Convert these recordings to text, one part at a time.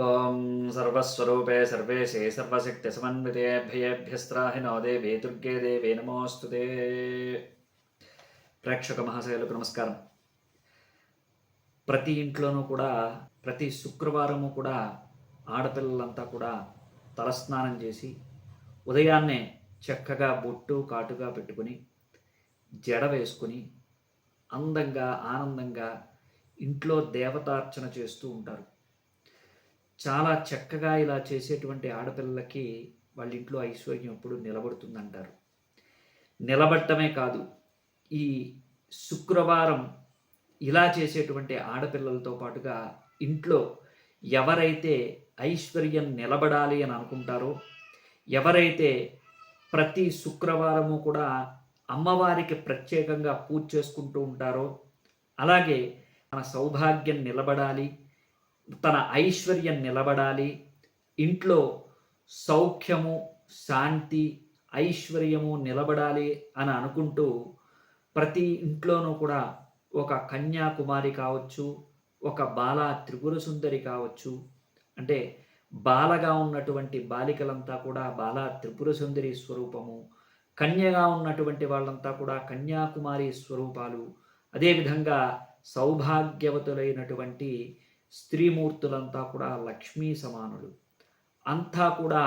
ఓం సర్వస్వరూపే సర్వేశే సర్వశక్తిసమన్వితే భయేభ్యస్త్రాహి no దేవే దుర్గే దేవే నమోస్తుతే. ప్రేక్షక మహాశయులకు నమస్కారం. ప్రతి ఇంట్లోనూ కూడా ప్రతి శుక్రవారము కూడా ఆడపిల్లలంతా కూడా తలస్నానం చేసి ఉదయాన్నే చక్కగా బొట్టు కాటుగా పెట్టుకుని జడ వేసుకుని అందంగా ఆనందంగా ఇంట్లో దేవతార్చన చేస్తూ ఉంటారు. చాలా చక్కగా ఇలా చేసేటువంటి ఆడపిల్లలకి వాళ్ళ ఇంట్లో ఐశ్వర్యం ఎప్పుడు నిలబడుతుందంటారు. నిలబడటమే కాదు, ఈ శుక్రవారం ఇలా చేసేటువంటి ఆడపిల్లలతో పాటుగా ఇంట్లో ఎవరైతే ఐశ్వర్యం నిలబడాలి అని అనుకుంటారో, ఎవరైతే ప్రతి శుక్రవారము కూడా అమ్మవారికి ప్రత్యేకంగా పూజ చేసుకుంటూ ఉంటారో, అలాగే మన సౌభాగ్యం నిలబడాలి, తన ఐశ్వర్యం నిలబడాలి, ఇంట్లో సౌఖ్యము శాంతి ఐశ్వర్యము నిలబడాలి అని అనుకుంటూ ప్రతి ఇంట్లోనూ కూడా ఒక కన్యాకుమారి కావచ్చు, ఒక బాలా త్రిపుర సుందరి కావచ్చు, అంటే బాలగా ఉన్నటువంటి బాలికలంతా కూడా బాలా త్రిపుర సుందరి స్వరూపము, కన్యగా ఉన్నటువంటి వాళ్ళంతా కూడా కన్యాకుమారి స్వరూపాలు, అదేవిధంగా సౌభాగ్యవతులైనటువంటి స్త్రీమూర్తులంతా కూడా లక్ష్మీ సమానులు. అంతా కూడా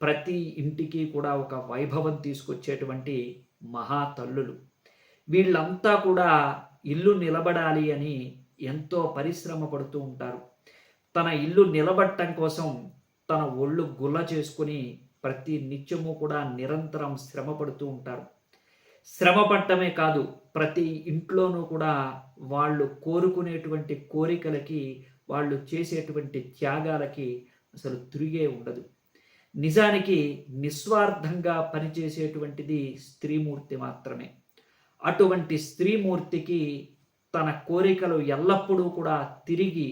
ప్రతి ఇంటికి కూడా ఒక వైభవం తీసుకొచ్చేటువంటి మహాతల్లులు. వీళ్ళంతా కూడా ఇల్లు నిలబడాలి అని ఎంతో పరిశ్రమ పడుతూ ఉంటారు. తన ఇల్లు నిలబడటం కోసం తన ఒళ్ళు గుల్ల చేసుకుని ప్రతి నిత్యము కూడా నిరంతరం శ్రమ పడుతూ ఉంటారు. శ్రమ పడటమే కాదు, ప్రతి ఇంట్లోనూ కూడా వాళ్ళు కోరుకునేటువంటి కోరికలకి, వాళ్ళు చేసేటువంటి త్యాగాలకి అసలు తిరిగే ఉండదు. నిజానికి నిస్వార్థంగా పనిచేసేటువంటిది స్త్రీమూర్తి మాత్రమే. అటువంటి స్త్రీమూర్తికి తన కోరికలు ఎల్లప్పుడూ కూడా తిరిగి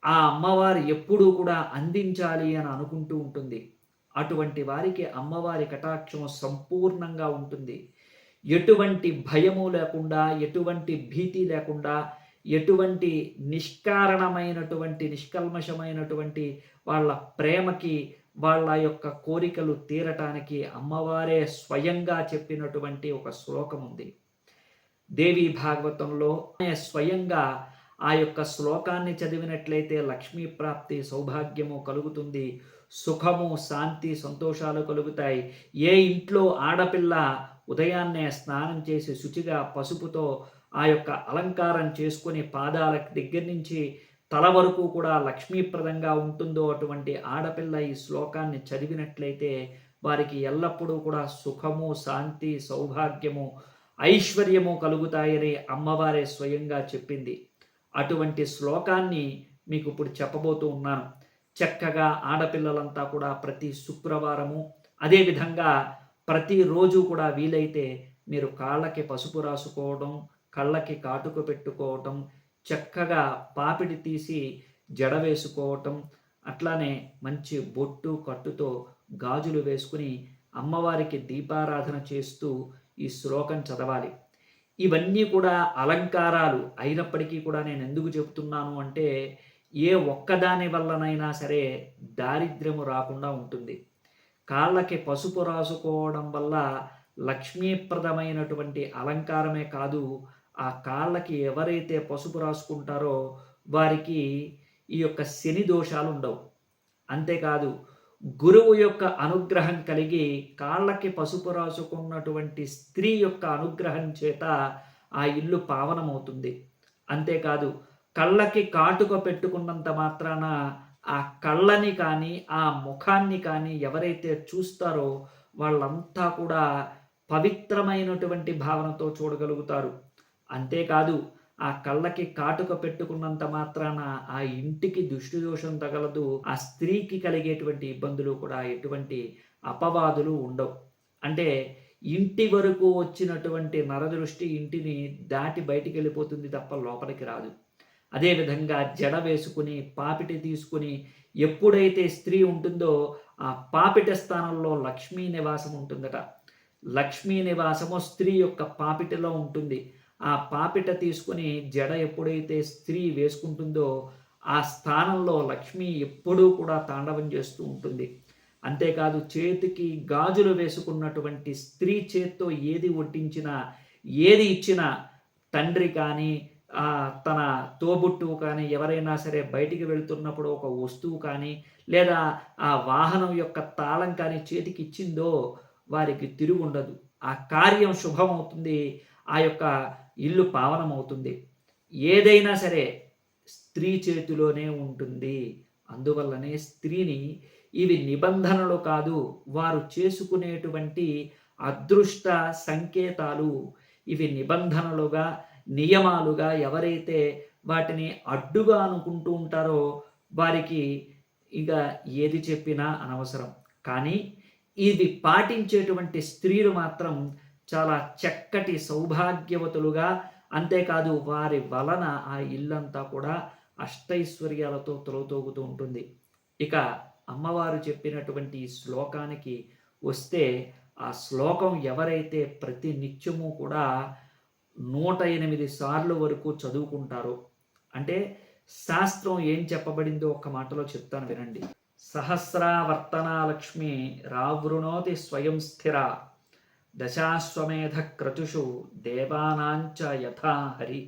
ఆ అమ్మవారు ఎప్పుడూ కూడా అందించాలి అని అనుకుంటూ ఉంటుంది. అటువంటి వారికి అమ్మవారి కటాక్షము సంపూర్ణంగా ఉంటుంది. ఎటువంటి భయము లేకుండా, ఎటువంటి భీతి లేకుండా, ఎటువంటి నిష్కారణమైనటువంటి నిష్కల్మషమైనటువంటి వాళ్ళ ప్రేమకి, వాళ్ళ యొక్క కోరికలు తీరటానికి అమ్మవారే స్వయంగా చెప్పినటువంటి ఒక శ్లోకం ఉంది దేవీ భాగవతంలో. స్వయంగా ఆ యొక్క శ్లోకాన్ని చదివినట్లయితే లక్ష్మీ ప్రాప్తి సౌభాగ్యము కలుగుతుంది, సుఖము శాంతి సంతోషాలు కలుగుతాయి. ఏ ఇంట్లో ఆడపిల్ల ఉదయాన్నే స్నానం చేసి శుచిగా పసుపుతో ఆ యొక్క అలంకారం చేసుకొని పాదాల దగ్గర నుంచి తల వరకు కూడా లక్ష్మీప్రదంగా ఉంటుందో అటువంటి ఆడపిల్ల ఈ శ్లోకాన్ని చదివినట్లయితే వారికి ఎల్లప్పుడూ కూడా సుఖము శాంతి సౌభాగ్యము ఐశ్వర్యము కలుగుతాయని అమ్మవారే స్వయంగా చెప్పింది. అటువంటి శ్లోకాన్ని మీకు ఇప్పుడు చెప్పబోతూ ఉన్నాను. చక్కగా ఆడపిల్లలంతా కూడా ప్రతి శుక్రవారము, అదేవిధంగా ప్రతిరోజు కూడా వీలైతే మీరు కాళ్ళకి పసుపు రాసుకోవడం, కళ్ళకి కాటుక పెట్టుకోవటం, చక్కగా పాపిడి తీసి జడ వేసుకోవటం, అట్లానే మంచి బొట్టు కట్టుతో గాజులు వేసుకుని అమ్మవారికి దీపారాధన చేస్తూ ఈ శ్లోకం చదవాలి. ఇవన్నీ కూడా అలంకారాలు అయినప్పటికీ కూడా నేను ఎందుకు చెబుతున్నాను అంటే, ఏ ఒక్కదాని వల్లనైనా సరే దారిద్ర్యము రాకుండా ఉంటుంది. కాళ్ళకి పసుపు రాసుకోవడం వల్ల లక్ష్మీప్రదమైనటువంటి అలంకారమే కాదు, ఆ కాళ్ళకి ఎవరైతే పసుపు రాసుకుంటారో వారికి ఈ యొక్క శని దోషాలు ఉండవు. అంతేకాదు, గురువు యొక్క అనుగ్రహం కలిగి కాళ్ళకి పసుపు రాసుకున్నటువంటి స్త్రీ యొక్క అనుగ్రహం చేత ఆ ఇల్లు పావనమవుతుంది. అంతేకాదు, కళ్ళకి కాటుక పెట్టుకున్నంత మాత్రాన ఆ కళ్ళని కానీ ఆ ముఖాన్ని కానీ ఎవరైతే చూస్తారో వాళ్ళంతా కూడా పవిత్రమైనటువంటి భావనతో చూడగలుగుతారు. అంతేకాదు, ఆ కళ్ళకి కాటుక పెట్టుకున్నంత మాత్రాన ఆ ఇంటికి దుష్టి దోషం తగలదు. ఆ స్త్రీకి కలిగేటువంటి ఇబ్బందులు కూడా ఎటువంటి అపవాదులు ఉండవు. అంటే ఇంటి వరకు వచ్చినటువంటి నరదృష్టి ఇంటిని దాటి బయటికి వెళ్ళిపోతుంది తప్ప లోపలికి రాదు. అదేవిధంగా జడ వేసుకుని పాపిటి తీసుకుని ఎప్పుడైతే స్త్రీ ఉంటుందో ఆ పాపిట స్థానంలో లక్ష్మీ నివాసం ఉంటుందట. లక్ష్మీ నివాసము స్త్రీ యొక్క పాపిటలో ఉంటుంది. ఆ పాపిట తీసుకుని జడ ఎప్పుడైతే స్త్రీ వేసుకుంటుందో ఆ స్థానంలో లక్ష్మి ఎప్పుడూ కూడా తాండవం చేస్తూ ఉంటుంది. అంతేకాదు చేతికి గాజులు వేసుకున్నటువంటి స్త్రీ చేత్తో ఏది వడ్డించినా, ఏది ఇచ్చినా తండ్రి కానీ, తన తోబుట్టువు కానీ, ఎవరైనా సరే బయటికి వెళ్తున్నప్పుడు ఒక వస్తువు కానీ, లేదా ఆ వాహనం యొక్క తాళం కానీ చేతికి ఇచ్చిందో వారికి తిరుగుండదు. ఆ కార్యం శుభమవుతుంది. ఆ యొక్క ఇల్లు పావనమవుతుంది. ఏదైనా సరే స్త్రీ చేతిలోనే ఉంటుంది. అందువల్లనే స్త్రీని ఇవి నిబంధనలు కాదు, వారు చేసుకునేటువంటి అదృష్ట సంకేతాలు. ఇవి నిబంధనలుగా, నియమాలుగా ఎవరైతే వాటిని అడ్డుగా అనుకుంటూ ఉంటారో వారికి ఇక ఏది చెప్పినా అనవసరం. కానీ ఇది పాటించేటువంటి స్త్రీలు మాత్రం చాలా చక్కటి సౌభాగ్యవతులుగా, అంతేకాదు వారి వలన ఆ ఇల్లంతా కూడా అష్టైశ్వర్యాలతో తులతూగుతూ ఉంటుంది. ఇక అమ్మవారు చెప్పినటువంటి ఈ శ్లోకానికి వస్తే, ఆ శ్లోకం ఎవరైతే ప్రతి నిత్యము కూడా 108 సార్లు వరకు చదువుకుంటారో, అంటే శాస్త్రం ఏం చెప్పబడిందో ఒక్క మాటలో చెప్తాను వినండి. సహస్రావర్తన లక్ష్మి రావృణోతి స్వయం స్థిర దశాశ్వమేధ క్రతుషు దేవానాంచ యథా హరి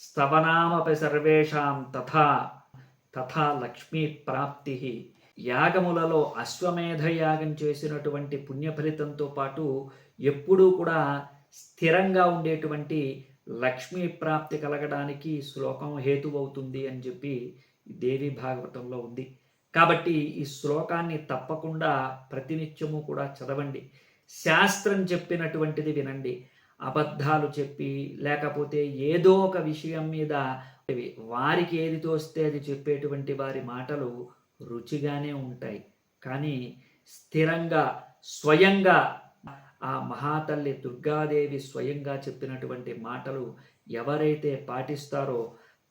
స్తవనామపి సర్వేషాం తథా తథా లక్ష్మీ ప్రాప్తి. యాగములలో అశ్వమేధ యాగం చేసినటువంటి పుణ్యఫలితంతో పాటు ఎప్పుడూ కూడా స్థిరంగా ఉండేటువంటి లక్ష్మీ ప్రాప్తి కలగడానికి శ్లోకం హేతువవుతుంది అని చెప్పి దేవి భాగవతంలో ఉంది. కాబట్టి ఈ శ్లోకాన్ని తప్పకుండా ప్రతినిత్యము కూడా చదవండి. శాస్త్రం చెప్పినటువంటిది వినండి. అబద్ధాలు చెప్పి, లేకపోతే ఏదో ఒక విషయం మీద వారికి ఏది తోస్తే అది చెప్పేటువంటి వారి మాటలు రుచిగానే ఉంటాయి. కానీ స్థిరంగా స్వయంగా ఆ మహాతల్లి దుర్గాదేవి స్వయంగా చెప్పినటువంటి మాటలు ఎవరైతే పాటిస్తారో,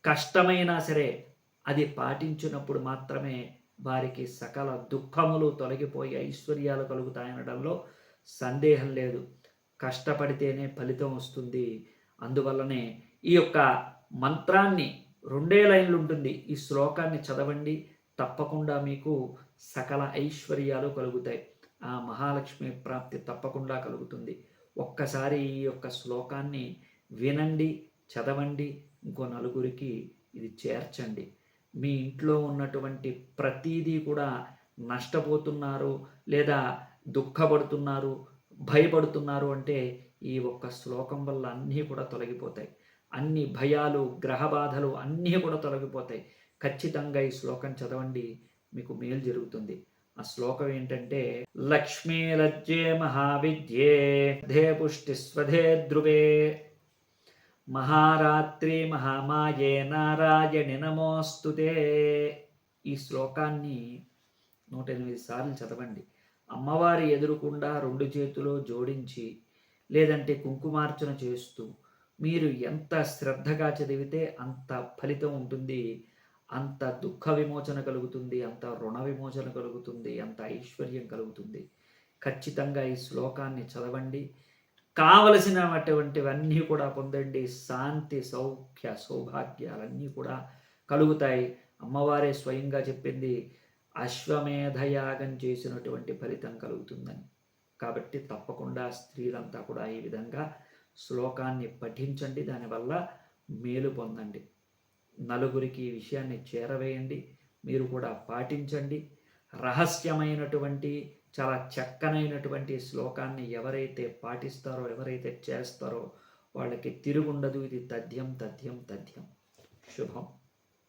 కష్టమైనా సరే అది పాటించినప్పుడు మాత్రమే వారికి సకల దుఃఖములు తొలగిపోయి ఐశ్వర్యాలు కలుగుతాయనడంలో సందేహం లేదు. కష్టపడితేనే ఫలితం వస్తుంది. అందువల్లనే ఈ యొక్క మంత్రాన్ని 2 లైన్లు ఉంటుంది. ఈ శ్లోకాన్ని చదవండి, తప్పకుండా మీకు సకల ఐశ్వర్యాలు కలుగుతాయి. ఆ మహాలక్ష్మి ప్రాప్తి తప్పకుండా కలుగుతుంది. ఒక్కసారి ఈ యొక్క శ్లోకాన్ని వినండి, చదవండి, ఇంకో నలుగురికి ఇది చేర్చండి. మీ ఇంట్లో ఉన్నటువంటి ప్రతీదీ కూడా నష్టపోతున్నారు, లేదా దుఃఖపడుతున్నారు, భయపడుతున్నారు అంటే ఈ ఒక్క శ్లోకం వల్ల అన్నీ కూడా తొలగిపోతాయి. అన్ని భయాలు, గ్రహ బాధలు అన్నీ కూడా తొలగిపోతాయి. ఖచ్చితంగా ఈ శ్లోకం చదవండి, మీకు మేలు జరుగుతుంది. ఆ శ్లోకం ఏంటంటే, లక్ష్మీ లజ్జే మహావిద్యే ధే పుష్టి స్వధే ధ్రువే మహారాత్రి మహామాయే నారాయణి నమోస్తుతే. ఈ శ్లోకాన్ని 108 సార్లు చదవండి. అమ్మవారి ఎదురుకుండా 2 చేతులు జోడించి, లేదంటే కుంకుమార్చన చేస్తూ, మీరు ఎంత శ్రద్ధగా చదివితే అంత ఫలితం ఉంటుంది, అంత దుఃఖ విమోచన కలుగుతుంది, అంత రుణ విమోచన కలుగుతుంది, అంత ఐశ్వర్యం కలుగుతుంది. ఖచ్చితంగా ఈ శ్లోకాన్ని చదవండి. కావలసినటువంటివన్నీ కూడా పొందండి. శాంతి, సౌఖ్య, సౌభాగ్యాలన్నీ కూడా కలుగుతాయి. అమ్మవారే స్వయంగా చెప్పింది, అశ్వమేధయాగం చేసినటువంటి ఫలితం కలుగుతుందని. కాబట్టి తప్పకుండా స్త్రీలంతా కూడా ఈ విధంగా శ్లోకాన్ని పఠించండి, దానివల్ల మేలు పొందండి. నలుగురికి ఈ విషయాన్ని చేరవేయండి, మీరు కూడా పాటించండి. రహస్యమైనటువంటి, చాలా చక్కనైనటువంటి శ్లోకాన్ని ఎవరైతే పాటిస్తారో, ఎవరైతే చేస్తారో వాళ్ళకి తిరుగుండదు. ఇది తథ్యం తథ్యం తథ్యం. శుభం.